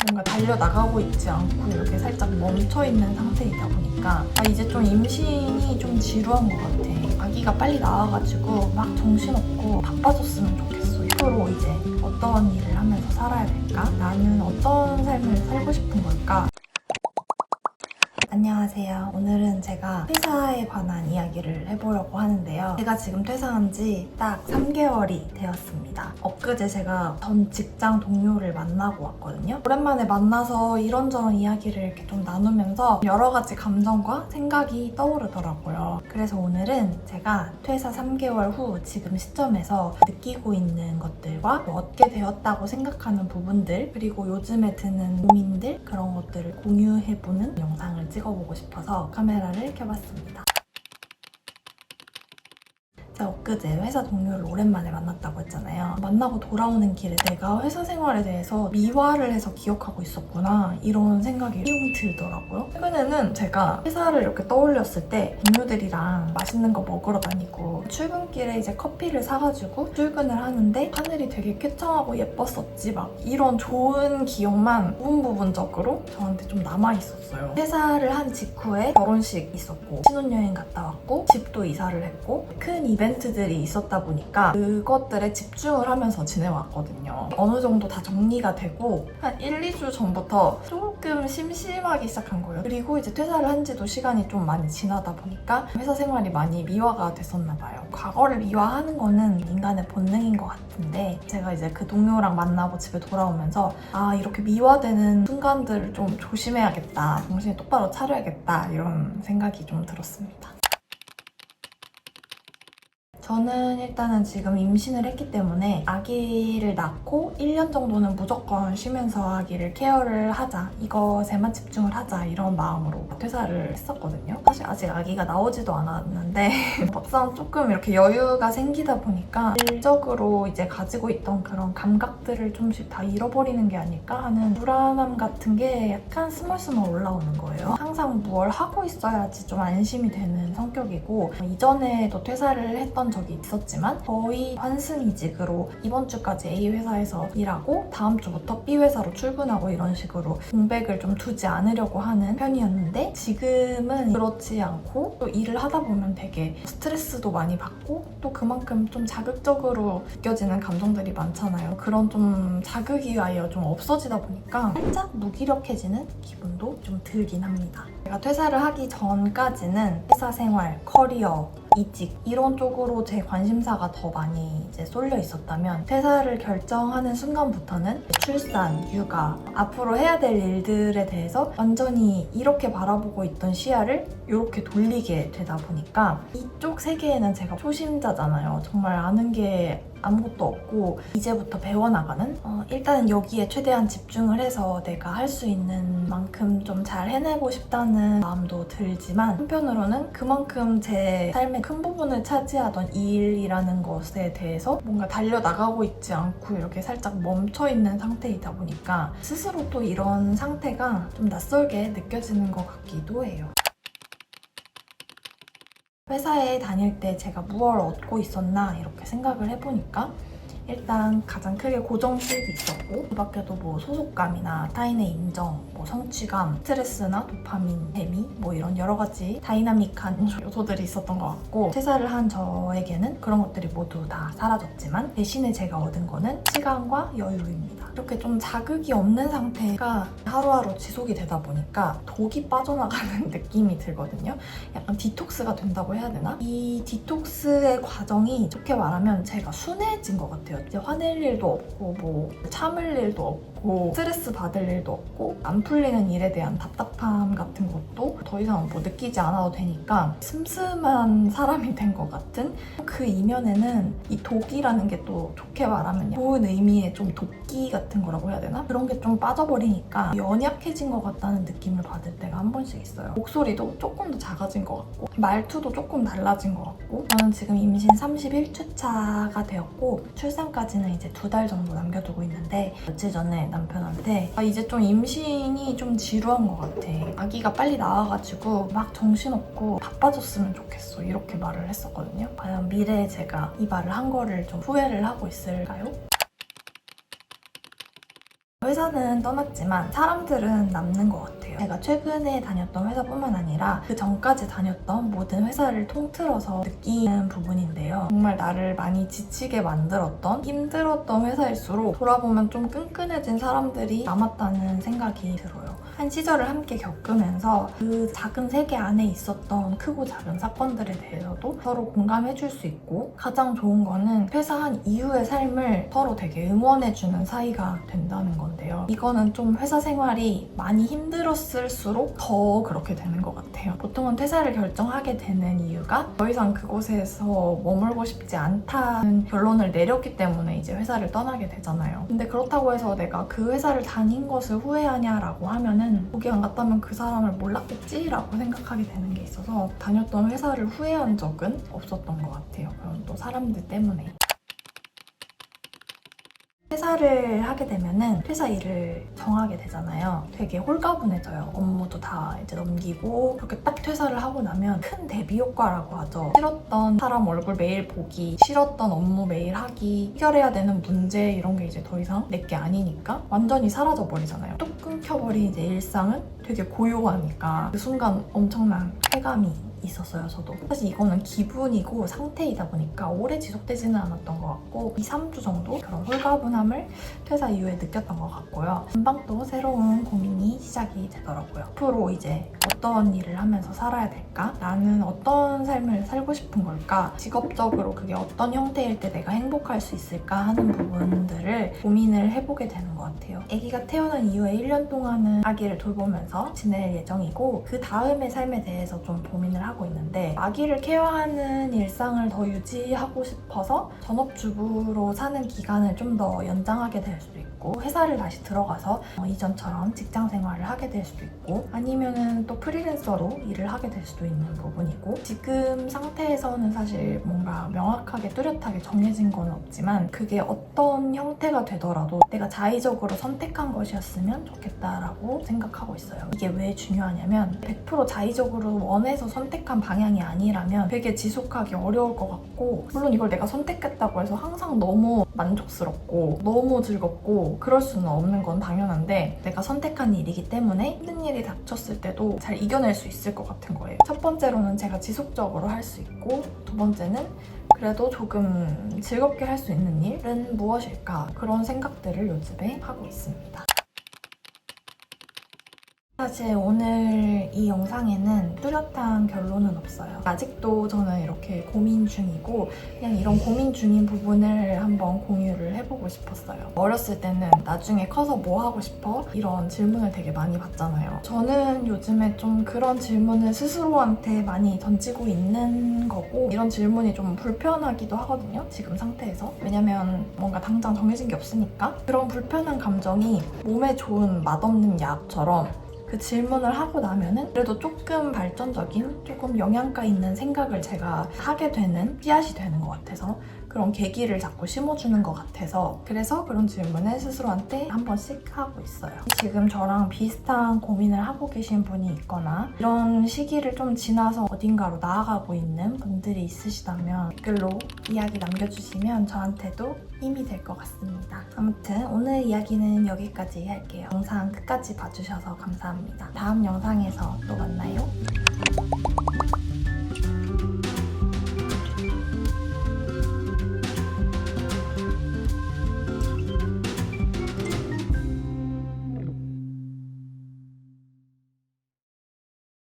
뭔가 달려나가고 있지 않고 이렇게 살짝 멈춰있는 상태이다 보니까 이제 좀 임신이 좀 지루한 것 같아. 아기가 빨리 나와가지고 막 정신없고 바빠졌으면 좋겠어. 앞으로 이제 어떤 일을 하면서 살아야 될까? 나는 어떤 삶을 살고 싶은 걸까? 안녕하세요. 오늘은 제가 퇴사에 관한 이야기를 해보려고 하는데요. 제가 지금 퇴사한 지 딱 3개월이 되었습니다. 엊그제 제가 전 직장 동료를 만나고 왔거든요. 오랜만에 만나서 이런저런 이야기를 이렇게 좀 나누면서 여러 가지 감정과 생각이 떠오르더라고요. 그래서 오늘은 제가 퇴사 3개월 후 지금 시점에서 느끼고 있는 것들과 얻게 되었다고 생각하는 부분들, 그리고 요즘에 드는 고민들, 그런 것들을 공유해보는 영상을 찍어보고 싶어서 카메라를 켜봤습니다. 제가 엊그제 회사 동료를 오랜만에 만났다고 했잖아요. 만나고 돌아오는 길에 내가 회사 생활에 대해서 미화를 해서 기억하고 있었구나, 이런 생각이 띄웅 들더라고요. 최근에는 제가 회사를 이렇게 떠올렸을 때 동료들이랑 맛있는 거 먹으러 다니고 출근길에 이제 커피를 사가지고 출근을 하는데 하늘이 되게 쾌청하고 예뻤었지, 막 이런 좋은 기억만 부분적으로 저한테 좀 남아있었어요. 회사를 한 직후에 결혼식 있었고 신혼여행 갔다 왔고 집도 이사를 했고 큰 이벤트들이 있었다 보니까 그것들에 집중을 하면서 지내왔거든요. 어느 정도 다 정리가 되고 한 1, 2주 전부터 조금 심심하기 시작한 거예요. 그리고 이제 퇴사를 한 지도 시간이 좀 많이 지나다 보니까 회사 생활이 많이 미화가 됐었나 봐요. 과거를 미화하는 거는 인간의 본능인 것 같은데 제가 이제 그 동료랑 만나고 집에 돌아오면서 이렇게 미화되는 순간들을 좀 조심해야겠다, 정신을 똑바로 차려야겠다, 이런 생각이 좀 들었습니다. 저는 일단은 지금 임신을 했기 때문에 아기를 낳고 1년 정도는 무조건 쉬면서 아기를 케어를 하자, 이것에만 집중을 하자, 이런 마음으로 퇴사를 했었거든요. 사실 아직 아기가 나오지도 않았는데 막상 조금 이렇게 여유가 생기다 보니까 일적으로 이제 가지고 있던 그런 감각들을 좀씩 다 잃어버리는 게 아닐까 하는 불안함 같은 게 약간 스멀스멀 올라오는 거예요. 항상 뭘 하고 있어야지 좀 안심이 되는 성격이고, 이전에도 퇴사를 했던 적이 있었지만 거의 환승이직으로 이번 주까지 A 회사에서 일하고 다음 주부터 B 회사로 출근하고 이런 식으로 공백을 좀 두지 않으려고 하는 편이었는데, 지금은 그렇지 않고 또 일을 하다 보면 되게 스트레스도 많이 받고 또 그만큼 좀 자극적으로 느껴지는 감정들이 많잖아요. 그런 좀 자극이 아예 좀 없어지다 보니까 살짝 무기력해지는 기분도 좀 들긴 합니다. 제가 퇴사를 하기 전까지는 회사 생활, 커리어, 이직 이런 쪽으로 제 관심사가 더 많이 이제 쏠려 있었다면, 퇴사를 결정하는 순간부터는 출산, 육아, 앞으로 해야 될 일들에 대해서 완전히 이렇게 바라보고 있던 시야를 이렇게 돌리게 되다 보니까 이쪽 세계에는 제가 초심자잖아요. 정말 아는 게 아무것도 없고 이제부터 배워나가는, 일단은 여기에 최대한 집중을 해서 내가 할 수 있는 만큼 좀 잘 해내고 싶다는 마음도 들지만, 한편으로는 그만큼 제 삶의 큰 부분을 차지하던 일이라는 것에 대해서 뭔가 달려나가고 있지 않고 이렇게 살짝 멈춰있는 상태이다 보니까 스스로 또 이런 상태가 좀 낯설게 느껴지는 것 같기도 해요. 회사에 다닐 때 제가 무엇을 얻고 있었나 이렇게 생각을 해보니까 일단 가장 크게 고정 수입이 있었고, 그 밖에도 뭐 소속감이나 타인의 인정, 뭐 성취감, 스트레스나 도파민, 재미, 뭐 이런 여러 가지 다이나믹한 요소들이 있었던 것 같고, 퇴사를 한 저에게는 그런 것들이 모두 다 사라졌지만 대신에 제가 얻은 거는 시간과 여유입니다. 이렇게 좀 자극이 없는 상태가 하루하루 지속이 되다 보니까 독이 빠져나가는 느낌이 들거든요. 약간 디톡스가 된다고 해야 되나? 이 디톡스의 과정이 좋게 말하면 제가 순해진 것 같아요. 이제 화낼 일도 없고 뭐 참을 일도 없고 스트레스 받을 일도 없고 안 풀리는 일에 대한 답답함 같은 것도 더 이상 뭐 느끼지 않아도 되니까 슴슴한 사람이 된 것 같은, 그 이면에는 이 독이라는 게 또 좋게 말하면 좋은 의미의 좀 도끼 같은 거라고 해야 되나? 그런 게 좀 빠져버리니까 연약해진 것 같다는 느낌을 받을 때가 한 번씩 있어요. 목소리도 조금 더 작아진 것 같고 말투도 조금 달라진 것 같고, 저는 지금 임신 31주차가 되었고 출산까지는 이제 2달 정도 남겨두고 있는데, 며칠 전에 남편한테 이제 좀 임신이 좀 지루한 것 같아, 아기가 빨리 나와가지고 막 정신없고 바빠졌으면 좋겠어, 이렇게 말을 했었거든요. 과연 미래에 제가 이 말을 한 거를 좀 후회를 하고 있을까요? 회사는 떠났지만 사람들은 남는 것 같아요. 제가 최근에 다녔던 회사뿐만 아니라 그 전까지 다녔던 모든 회사를 통틀어서 느끼는 부분인데요. 정말 나를 많이 지치게 만들었던 힘들었던 회사일수록 돌아보면 좀 끈끈해진 사람들이 남았다는 생각이 들어요. 한 시절을 함께 겪으면서 그 작은 세계 안에 있었던 크고 작은 사건들에 대해서도 서로 공감해줄 수 있고, 가장 좋은 거는 퇴사한 이후의 삶을 서로 되게 응원해주는 사이가 된다는 건데요. 이거는 좀 회사 생활이 많이 힘들었을수록 더 그렇게 되는 것 같아요. 보통은 퇴사를 결정하게 되는 이유가 더 이상 그곳에서 머물고 싶지 않다는 결론을 내렸기 때문에 이제 회사를 떠나게 되잖아요. 근데 그렇다고 해서 내가 그 회사를 다닌 것을 후회하냐라고 하면은 거기 안 갔다면 그 사람을 몰랐겠지라고 생각하게 되는 게 있어서 다녔던 회사를 후회한 적은 없었던 것 같아요. 그럼 또 사람들 때문에. 퇴사를 하게 되면은 퇴사 일을 정하게 되잖아요. 되게 홀가분해져요. 업무도 다 이제 넘기고, 그렇게 딱 퇴사를 하고 나면 큰 대비 효과라고 하죠. 싫었던 사람 얼굴 매일 보기, 싫었던 업무 매일 하기, 해결해야 되는 문제 이런 게 이제 더 이상 내게 아니니까 완전히 사라져 버리잖아요. 뚝 끊겨버린 이제 일상은 되게 고요하니까 그 순간 엄청난 쾌감이 있었어요, 저도. 사실 이거는 기분이고 상태이다 보니까 오래 지속되지는 않았던 것 같고 2, 3주 정도 그런 홀가분함을 퇴사 이후에 느꼈던 것 같고요. 금방 또 새로운 고민이 시작이 되더라고요. 앞으로 이제 어떤 일을 하면서 살아야 될까? 나는 어떤 삶을 살고 싶은 걸까? 직업적으로 그게 어떤 형태일 때 내가 행복할 수 있을까 하는 부분들을 고민을 해보게 되는 것 같아요. 아기가 태어난 이후에 1년 동안은 아기를 돌보면서 지낼 예정이고, 그 다음의 삶에 대해서 좀 고민을 하고 있는데, 아기를 케어하는 일상을 더 유지하고 싶어서 전업주부로 사는 기간을 좀 더 연장하게 될 수도 있고, 회사를 다시 들어가서 이전처럼 직장 생활을 하게 될 수도 있고, 아니면은 또 프리랜서로 일을 하게 될 수도 있는 부분이고, 지금 상태에서는 사실 뭔가 명확하게 뚜렷하게 정해진 건 없지만 그게 어떤 형태가 되더라도 내가 자의적으로 선택한 것이었으면 좋겠다라고 생각하고 있어요. 이게 왜 중요하냐면 100% 자의적으로 원해서 선택한 방향이 아니라면 되게 지속하기 어려울 것 같고, 물론 이걸 내가 선택했다고 해서 항상 너무 만족스럽고 너무 즐겁고 그럴 수는 없는 건 당연한데, 내가 선택한 일이기 때문에 힘든 일이 닥쳤을 때도 잘 이겨낼 수 있을 것 같은 거예요. 첫 번째로는 제가 지속적으로 할 수 있고, 두 번째는 그래도 조금 즐겁게 할 수 있는 일은 무엇일까, 그런 생각들을 요즘에 하고 있습니다. 사실 오늘 이 영상에는 뚜렷한 결론은 없어요. 아직도 저는 이렇게 고민 중이고, 그냥 이런 고민 중인 부분을 한번 공유를 해보고 싶었어요. 어렸을 때는 나중에 커서 뭐 하고 싶어? 이런 질문을 되게 많이 받잖아요. 저는 요즘에 좀 그런 질문을 스스로한테 많이 던지고 있는 거고, 이런 질문이 좀 불편하기도 하거든요, 지금 상태에서. 왜냐면 뭔가 당장 정해진 게 없으니까. 그런 불편한 감정이 몸에 좋은 맛없는 약처럼 그 질문을 하고 나면은 그래도 조금 발전적인, 조금 영양가 있는 생각을 제가 하게 되는 씨앗이 되는 것 같아서, 그런 계기를 자꾸 심어주는 것 같아서, 그래서 그런 질문을 스스로한테 한 번씩 하고 있어요. 지금 저랑 비슷한 고민을 하고 계신 분이 있거나 이런 시기를 좀 지나서 어딘가로 나아가고 있는 분들이 있으시다면 댓글로 이야기 남겨주시면 저한테도 힘이 될 것 같습니다. 아무튼 오늘 이야기는 여기까지 할게요. 영상 끝까지 봐주셔서 감사합니다. 다음 영상에서 또 만나요.